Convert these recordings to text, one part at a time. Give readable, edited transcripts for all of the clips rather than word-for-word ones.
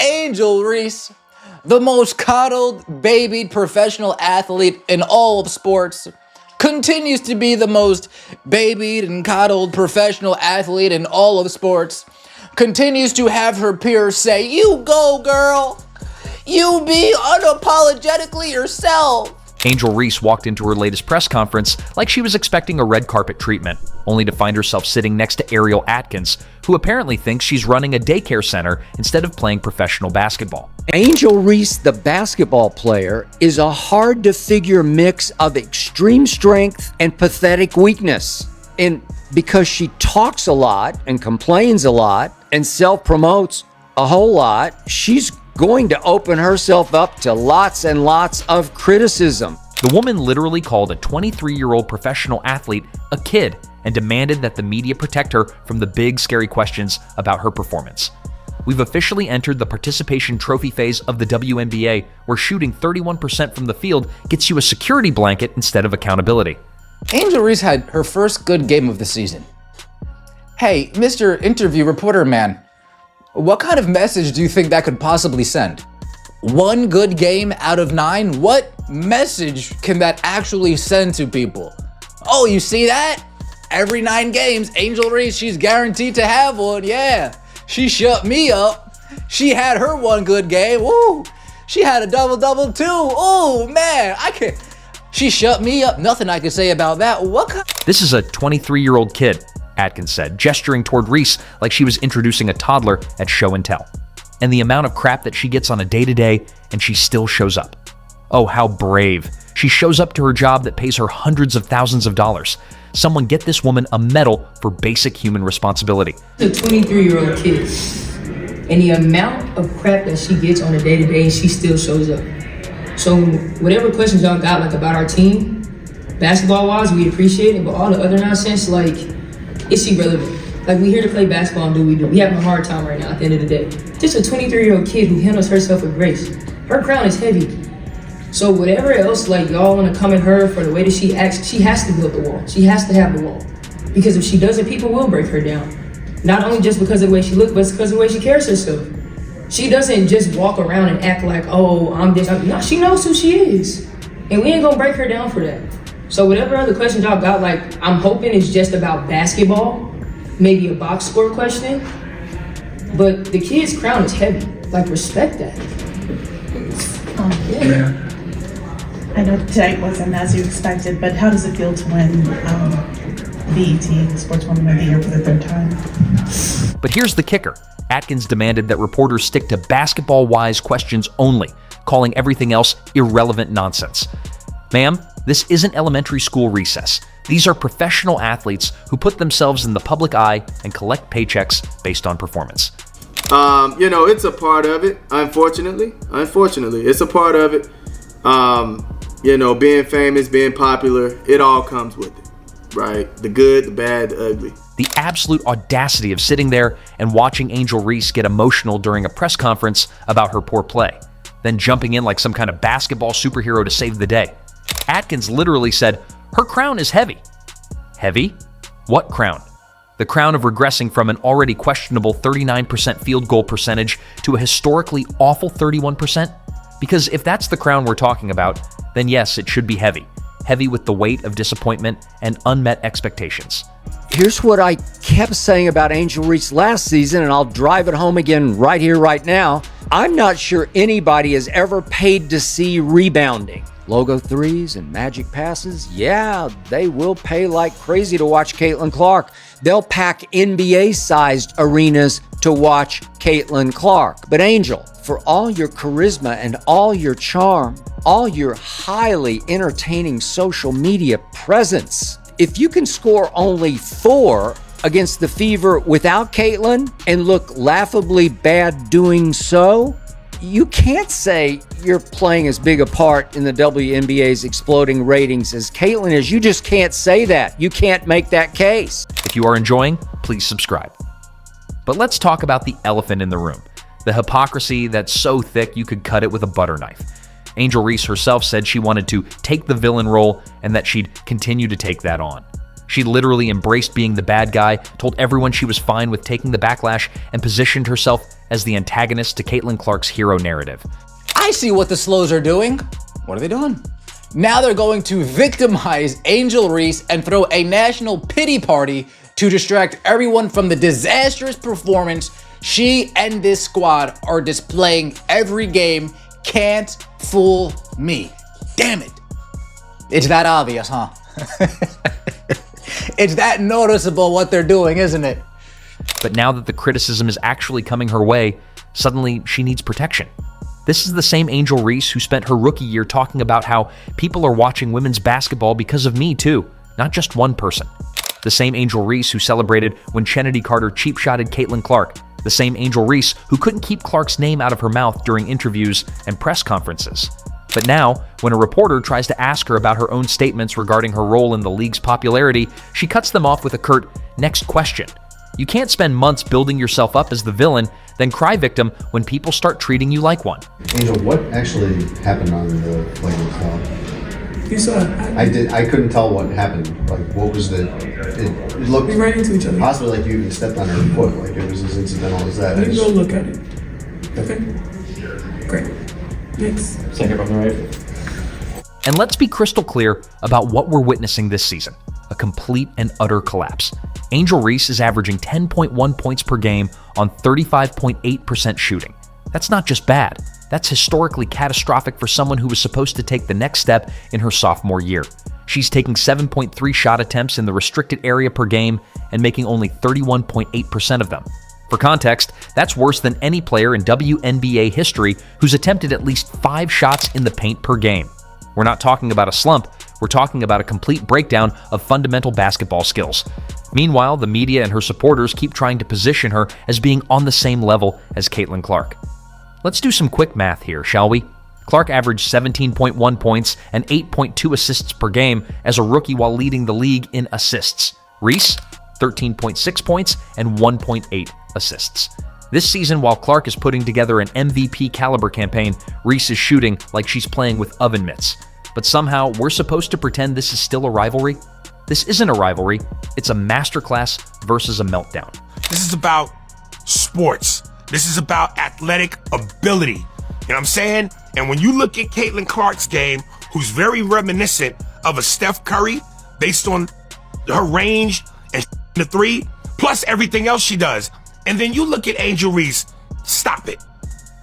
Angel Reese, the most coddled, babied professional athlete in all of sports, continues to be the most babied and coddled professional athlete in all of sports, continues to have her peers say, "You go, girl. You be unapologetically yourself." Angel Reese walked into her latest press conference like she was expecting a red carpet treatment, only to find herself sitting next to Ariel Atkins, who apparently thinks she's running a daycare center instead of playing professional basketball. Angel Reese, the basketball player, is a hard-to-figure mix of extreme strength and pathetic weakness. And because she talks a lot and complains a lot and self-promotes a whole lot, she's going to open herself up to lots and lots of criticism. The woman literally called a 23-year-old professional athlete a kid and demanded that the media protect her from the big, scary questions about her performance. We've officially entered the participation trophy phase of the WNBA, where shooting 31% from the field gets you a security blanket instead of accountability. Angel Reese had her first good game of the season. Hey, Mr. Interview Reporter Man, what kind of message do you think that could possibly send? One good game out of 9? What message can that actually send to people? Oh, you see that? Every 9 games, Angel Reese, she's guaranteed to have one, yeah. She shut me up. She had her one good game, woo. She had a double-double too, oh man, she shut me up, nothing I can say about that. This is a 23-year-old kid, Atkins said, gesturing toward Reese like she was introducing a toddler at show and tell. And the amount of crap that she gets on a day-to-day, and she still shows up. Oh, how brave. She shows up to her job that pays her hundreds of thousands of dollars. Someone get this woman a medal for basic human responsibility. A 23-year-old kid, and the amount of crap that she gets on a day-to-day, she still shows up. So whatever questions y'all got like about our team, basketball-wise, we appreciate it, but all the other nonsense, like, it's irrelevant. Like, we here to play basketball and do what we do. We having a hard time right now at the end of the day. Just a 23-year-old kid who handles herself with grace. Her crown is heavy. So whatever else, like, y'all want to come at her for the way that she acts, she has to build the wall. She has to have the wall. Because if she doesn't, people will break her down. Not only just because of the way she looks, but it's because of the way she carries herself. She doesn't just walk around and act like, oh, I'm this. No, she knows who she is. And we ain't gonna break her down for that. So whatever other questions y'all got, like, I'm hoping it's just about basketball, maybe a box score question. But the kid's crown is heavy. Like, respect that. Yeah. I know today wasn't as you expected, but how does it feel to win BET Sportswoman of the Year for the 3rd time? But here's the kicker. Atkins demanded that reporters stick to basketball-wise questions only, calling everything else irrelevant nonsense. Ma'am, this isn't elementary school recess. These are professional athletes who put themselves in the public eye and collect paychecks based on performance. It's a part of it, unfortunately. It's a part of it. Being famous, being popular, it all comes with it, right? The good, the bad, the ugly. The absolute audacity of sitting there and watching Angel Reese get emotional during a press conference about her poor play, then jumping in like some kind of basketball superhero to save the day. Atkins literally said, her crown is heavy. Heavy? What crown? The crown of regressing from an already questionable 39% field goal percentage to a historically awful 31%? Because if that's the crown we're talking about, then yes, it should be heavy. Heavy with the weight of disappointment and unmet expectations. Here's what I kept saying about Angel Reese last season, and I'll drive it home again right here, right now. I'm not sure anybody has ever paid to see rebounding. Logo threes and magic passes, yeah, they will pay like crazy to watch Caitlin Clark. They'll pack NBA-sized arenas to watch Caitlin Clark. But Angel, for all your charisma and all your charm, all your highly entertaining social media presence, if you can score only 4 against the Fever without Caitlin and look laughably bad doing so, you can't say you're playing as big a part in the WNBA's exploding ratings as Caitlin is. You just can't say that. You can't make that case. If you are enjoying, please subscribe. But let's talk about the elephant in the room. The hypocrisy that's so thick you could cut it with a butter knife. Angel Reese herself said she wanted to take the villain role and that she'd continue to take that on. She literally embraced being the bad guy, told everyone she was fine with taking the backlash, and positioned herself as the antagonist to Caitlin Clark's hero narrative. I see what the Slows are doing. What are they doing? Now they're going to victimize Angel Reese and throw a national pity party to distract everyone from the disastrous performance she and this squad are displaying every game. Can't fool me. Damn it. It's that obvious, huh? It's that noticeable what they're doing, isn't it? But now that the criticism is actually coming her way, suddenly she needs protection. This is the same Angel Reese who spent her rookie year talking about how people are watching women's basketball because of me too, not just one person. The same Angel Reese who celebrated when Chennedy Carter cheap-shotted Caitlin Clark. The same Angel Reese who couldn't keep Clark's name out of her mouth during interviews and press conferences. But now, when a reporter tries to ask her about her own statements regarding her role in the league's popularity, she cuts them off with a curt, "Next question." You can't spend months building yourself up as the villain, then cry victim when people start treating you like one. Angel, what actually happened on the flagrant foul? You saw it. I couldn't tell what happened. Like, what was it looked We ran into each other. possibly like you even stepped on her foot. Like, it was as incidental as that. You can go look at it. Okay. Great. Next. Second from the right. And let's be crystal clear about what we're witnessing this season. A complete and utter collapse. Angel Reese is averaging 10.1 points per game on 35.8% shooting. That's not just bad. That's historically catastrophic for someone who was supposed to take the next step in her sophomore year. She's taking 7.3 shot attempts in the restricted area per game and making only 31.8% of them. For context, that's worse than any player in WNBA history who's attempted at least 5 shots in the paint per game. We're not talking about a slump, we're talking about a complete breakdown of fundamental basketball skills. Meanwhile, the media and her supporters keep trying to position her as being on the same level as Caitlin Clark. Let's do some quick math here, shall we? Clark averaged 17.1 points and 8.2 assists per game as a rookie while leading the league in assists. Reese, 13.6 points and 1.8 assists. This season, while Clark is putting together an MVP caliber campaign, Reese is shooting like she's playing with oven mitts. But somehow, we're supposed to pretend this is still a rivalry? This isn't a rivalry, it's a masterclass versus a meltdown. This is about sports. This is about athletic ability. You know what I'm saying? And when you look at Caitlin Clark's game, who's very reminiscent of a Steph Curry based on her range and the three, plus everything else she does. And then you look at Angel Reese, stop it.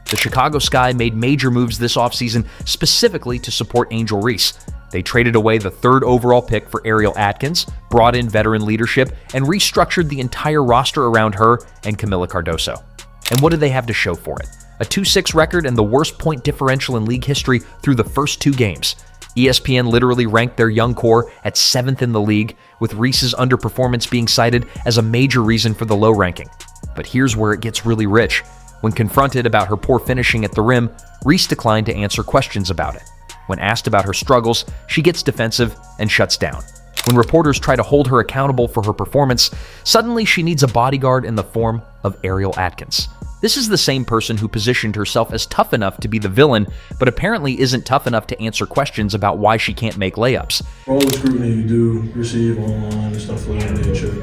The Chicago Sky made major moves this offseason specifically to support Angel Reese. They traded away the 3rd overall pick for Ariel Atkins, brought in veteran leadership, and restructured the entire roster around her and Camila Cardoso. And what did they have to show for it? A 2-6 record and the worst point differential in league history through the first 2 games. ESPN literally ranked their young core at 7th in the league, with Reese's underperformance being cited as a major reason for the low ranking. But here's where it gets really rich. When confronted about her poor finishing at the rim, Reese declined to answer questions about it. When asked about her struggles, she gets defensive and shuts down. When reporters try to hold her accountable for her performance, suddenly she needs a bodyguard in the form of Ariel Atkins. This is the same person who positioned herself as tough enough to be the villain, but apparently isn't tough enough to answer questions about why she can't make layups. For all the scrutiny you do receive online and stuff of that nature,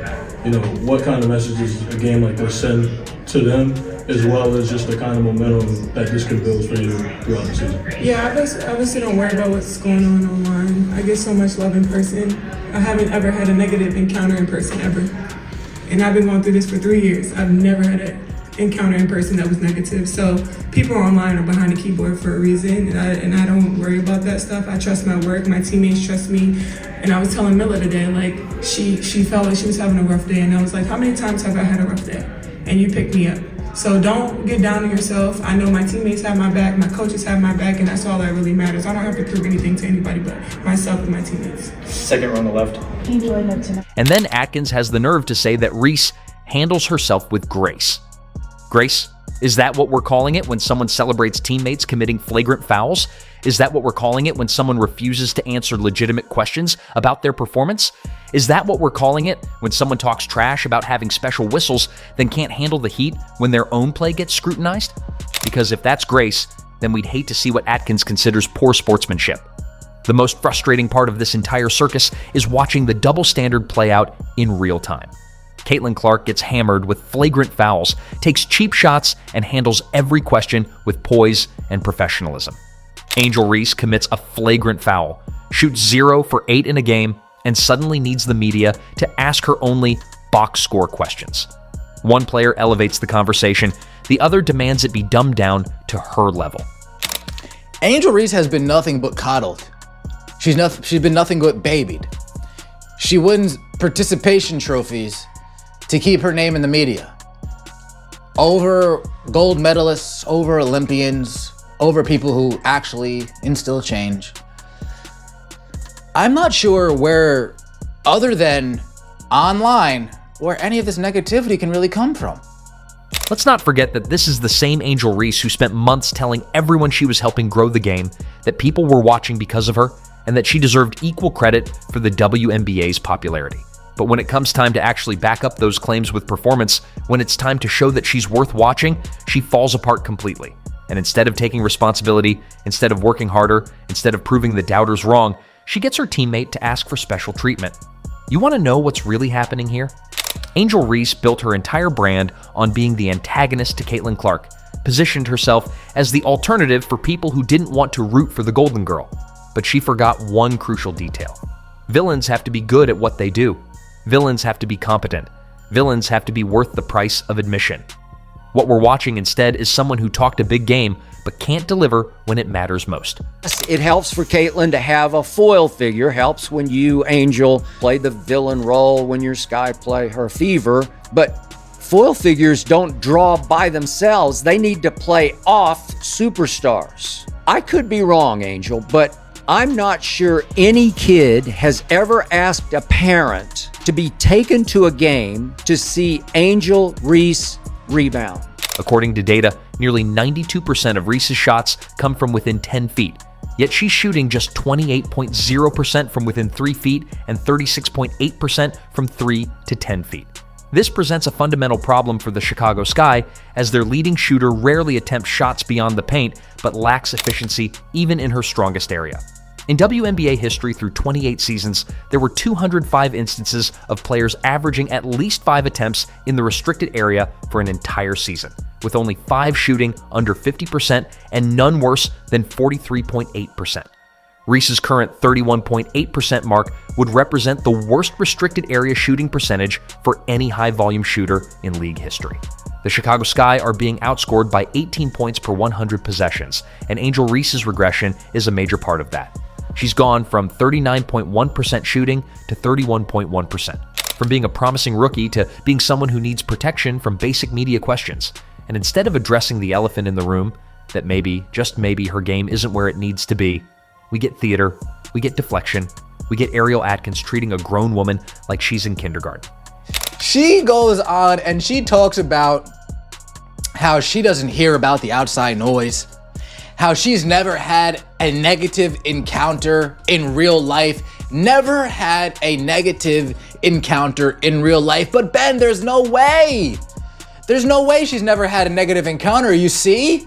you know, what kind of messages a game like this send to them, as well as just the kind of momentum that this could build for you throughout the season? Yeah, I obviously don't worry about what's going on online. I get so much love in person. I haven't ever had a negative encounter in person ever. And I've been going through this for 3 years. I've never had an encounter in person that was negative. So people online are behind the keyboard for a reason, and I don't worry about that stuff. I trust my work. My teammates trust me. And I was telling Milla today, like, she felt like she was having a rough day, and I was like, how many times have I had a rough day? And you picked me up. So don't get down on yourself. I know my teammates have my back, my coaches have my back, and that's all that really matters. I don't have to prove anything to anybody but myself and my teammates. Second row on the left. And then Atkins has the nerve to say that Reese handles herself with grace. Grace? Is that what we're calling it when someone celebrates teammates committing flagrant fouls? Is that what we're calling it when someone refuses to answer legitimate questions about their performance? Is that what we're calling it when someone talks trash about having special whistles, then can't handle the heat when their own play gets scrutinized? Because if that's grace, then we'd hate to see what Atkins considers poor sportsmanship. The most frustrating part of this entire circus is watching the double standard play out in real time. Caitlin Clark gets hammered with flagrant fouls, takes cheap shots, and handles every question with poise and professionalism. Angel Reese commits a flagrant foul, shoots 0 for 8 in a game, and suddenly needs the media to ask her only box score questions. One player elevates the conversation, the other demands it be dumbed down to her level. Angel Reese has been nothing but coddled. She's been nothing but babied. She wins participation trophies to keep her name in the media. Over gold medalists, over Olympians, over people who actually instill change. I'm not sure where, other than online, where any of this negativity can really come from. Let's not forget that this is the same Angel Reese who spent months telling everyone she was helping grow the game, that people were watching because of her, and that she deserved equal credit for the WNBA's popularity. But when it comes time to actually back up those claims with performance, when it's time to show that she's worth watching, she falls apart completely. And instead of taking responsibility, instead of working harder, instead of proving the doubters wrong, she gets her teammate to ask for special treatment. You want to know what's really happening here? Angel Reese built her entire brand on being the antagonist to Caitlin Clark, positioned herself as the alternative for people who didn't want to root for the Golden Girl. But she forgot one crucial detail. Villains have to be good at what they do. Villains have to be competent. Villains have to be worth the price of admission. What we're watching instead is someone who talked a big game, but can't deliver when it matters most. It helps for Caitlin to have a foil figure. Helps when you, Angel, play the villain role, when your Sky play her Fever. But foil figures don't draw by themselves. They need to play off superstars. I could be wrong, Angel, but I'm not sure any kid has ever asked a parent to be taken to a game to see Angel Reese rebound. According to data, nearly 92% of Reese's shots come from within 10 feet, yet she's shooting just 28.0% from within 3 feet and 36.8% from 3 to 10 feet. This presents a fundamental problem for the Chicago Sky, as their leading shooter rarely attempts shots beyond the paint, but lacks efficiency even in her strongest area. In WNBA history through 28 seasons, there were 205 instances of players averaging at least 5 attempts in the restricted area for an entire season, with only 5 shooting under 50% and none worse than 43.8%. Reese's current 31.8% mark would represent the worst restricted area shooting percentage for any high-volume shooter in league history. The Chicago Sky are being outscored by 18 points per 100 possessions, and Angel Reese's regression is a major part of that. She's gone from 39.1% shooting to 31.1%, from being a promising rookie to being someone who needs protection from basic media questions. And instead of addressing the elephant in the room, that maybe, just maybe, her game isn't where it needs to be, we get theater, we get deflection, we get Ariel Atkins treating a grown woman like she's in kindergarten. She goes on and she talks about how she doesn't hear about the outside noise, how she's never had a negative encounter in real life, never had a negative encounter in real life. But Ben, there's no way. There's no way she's never had a negative encounter. You see,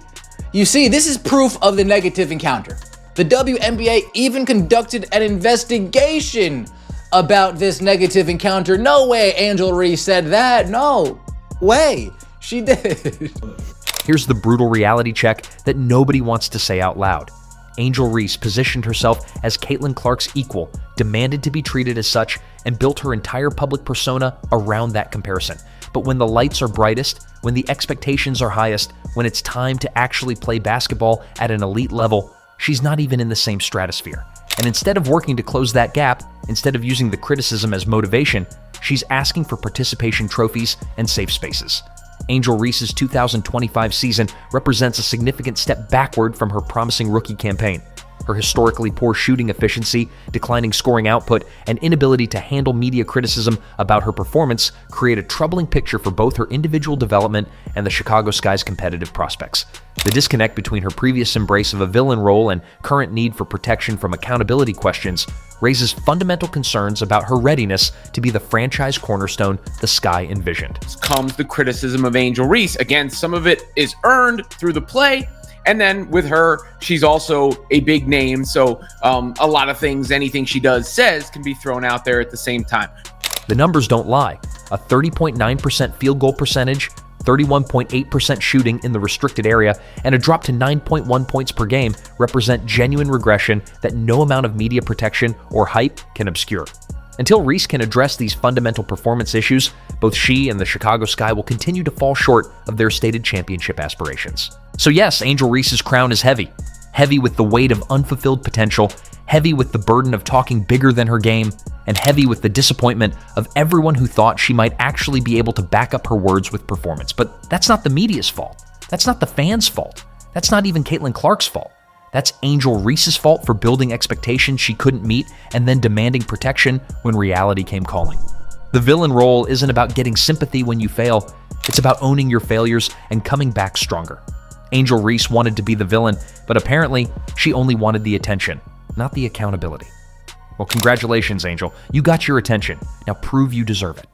this is proof of the negative encounter. The WNBA even conducted an investigation about this negative encounter. No way Angel Reese said that. No way she did. Here's the brutal reality check that nobody wants to say out loud. Angel Reese positioned herself as Caitlin Clark's equal, demanded to be treated as such, and built her entire public persona around that comparison. But when the lights are brightest, when the expectations are highest, when it's time to actually play basketball at an elite level, she's not even in the same stratosphere. And instead of working to close that gap, instead of using the criticism as motivation, she's asking for participation trophies and safe spaces. Angel Reese's 2025 season represents a significant step backward from her promising rookie campaign. Her historically poor shooting efficiency, declining scoring output, and inability to handle media criticism about her performance create a troubling picture for both her individual development and the Chicago Sky's competitive prospects. The disconnect between her previous embrace of a villain role and current need for protection from accountability questions raises fundamental concerns about her readiness to be the franchise cornerstone the Sky envisioned. Comes the criticism of Angel Reese. Again, some of it is earned through the play, And then with her, she's also a big name. So a lot of things, anything she says can be thrown out there at the same time. The numbers don't lie. A 30.9% field goal percentage, 31.8% shooting in the restricted area, and a drop to 9.1 points per game represent genuine regression that no amount of media protection or hype can obscure. Until Reese can address these fundamental performance issues, both she and the Chicago Sky will continue to fall short of their stated championship aspirations. So yes, Angel Reese's crown is heavy. Heavy with the weight of unfulfilled potential, heavy with the burden of talking bigger than her game, and heavy with the disappointment of everyone who thought she might actually be able to back up her words with performance. But that's not the media's fault. That's not the fans' fault. That's not even Caitlin Clark's fault. That's Angel Reese's fault for building expectations she couldn't meet and then demanding protection when reality came calling. The villain role isn't about getting sympathy when you fail. It's about owning your failures and coming back stronger. Angel Reese wanted to be the villain, but apparently she only wanted the attention, not the accountability. Well, congratulations, Angel. You got your attention. Now prove you deserve it.